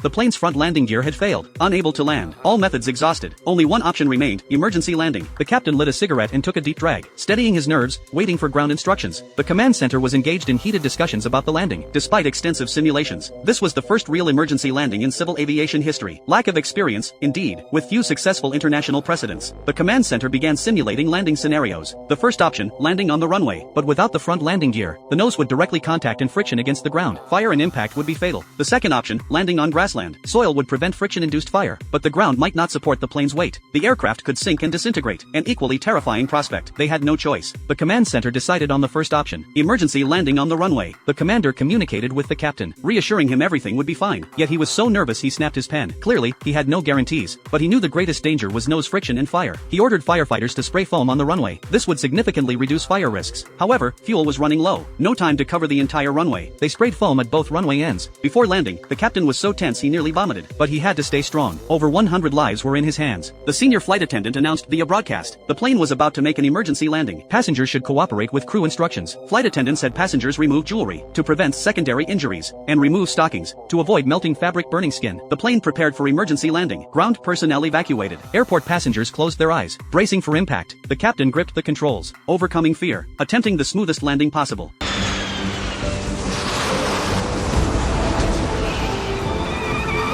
The plane's front landing gear had failed, unable to land. All methods exhausted. Only one option remained, emergency landing. The captain lit a cigarette and took a deep drag, steadying his nerves, waiting for ground instructions. The command center was engaged in heated discussions about the landing, despite extensive simulations. This was the first real emergency landing in civil aviation history. Lack of experience, indeed, with few successful international precedents. The command center began simulating landing scenarios. The first option, landing on the runway, but without the front landing gear, the nose would directly contact and friction against the ground. Fire and impact would be fatal. The second option, landing on grassland. Soil would prevent friction-induced fire, but the ground might not support the plane's weight. The aircraft could sink and disintegrate, an equally terrifying prospect. They had no choice. The command center decided on the first option, emergency landing on the runway. The commander communicated with the captain, reassuring him everything would be fine. Yet he was so nervous he snapped his pen. Clearly, he had no guarantees, but he knew the greatest danger was nose friction and fire. He ordered firefighters to spray foam on the runway. This would significantly reduce fire risks. However, fuel was running low. No time to cover the entire runway. They sprayed foam at both runway ends. Before landing, the captain was so tense he nearly vomited, but he had to stay strong. Over 100 lives were in his hands. The senior flight attendant announced via broadcast, the plane was about to make an emergency landing. Passengers should cooperate with crew instructions. Flight attendants had passengers remove jewelry to prevent secondary injuries, and remove stockings to avoid melting fabric burning skin. The plane prepared for emergency landing. Ground personnel evacuated. Airport passengers closed their eyes, bracing for impact. The captain gripped the controls, overcoming fear, attempting the smoothest landing possible.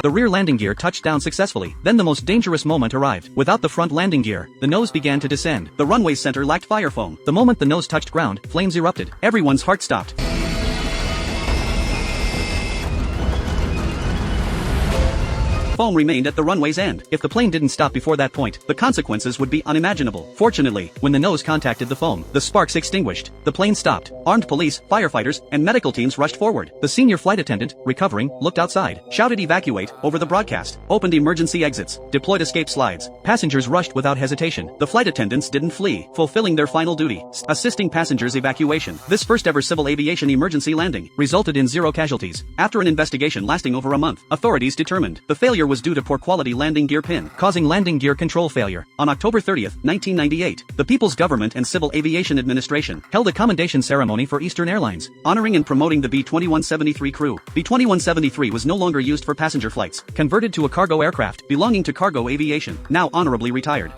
The rear landing gear touched down successfully. Then the most dangerous moment arrived. Without the front landing gear, the nose began to descend. The runway center lacked fire foam. The moment the nose touched ground, flames erupted. Everyone's heart stopped. Foam remained at the runway's end. If the plane didn't stop before that point, the consequences would be unimaginable. Fortunately, when the nose contacted the foam, the sparks extinguished. The plane stopped. Armed police, firefighters, and medical teams rushed forward. The senior flight attendant, recovering, looked outside, shouted evacuate over the broadcast, opened emergency exits, deployed escape slides. Passengers rushed without hesitation. The flight attendants didn't flee, fulfilling their final duty, assisting passengers' evacuation. This first ever civil aviation emergency landing resulted in 0 casualties. After an investigation lasting over a month, authorities determined the failure was due to poor quality landing gear pin, causing landing gear control failure. On October 30, 1998, the People's Government and Civil Aviation Administration held a commendation ceremony for Eastern Airlines, honoring and promoting the B-2173 crew. B-2173 was no longer used for passenger flights, converted to a cargo aircraft belonging to Cargo Aviation, now honorably retired.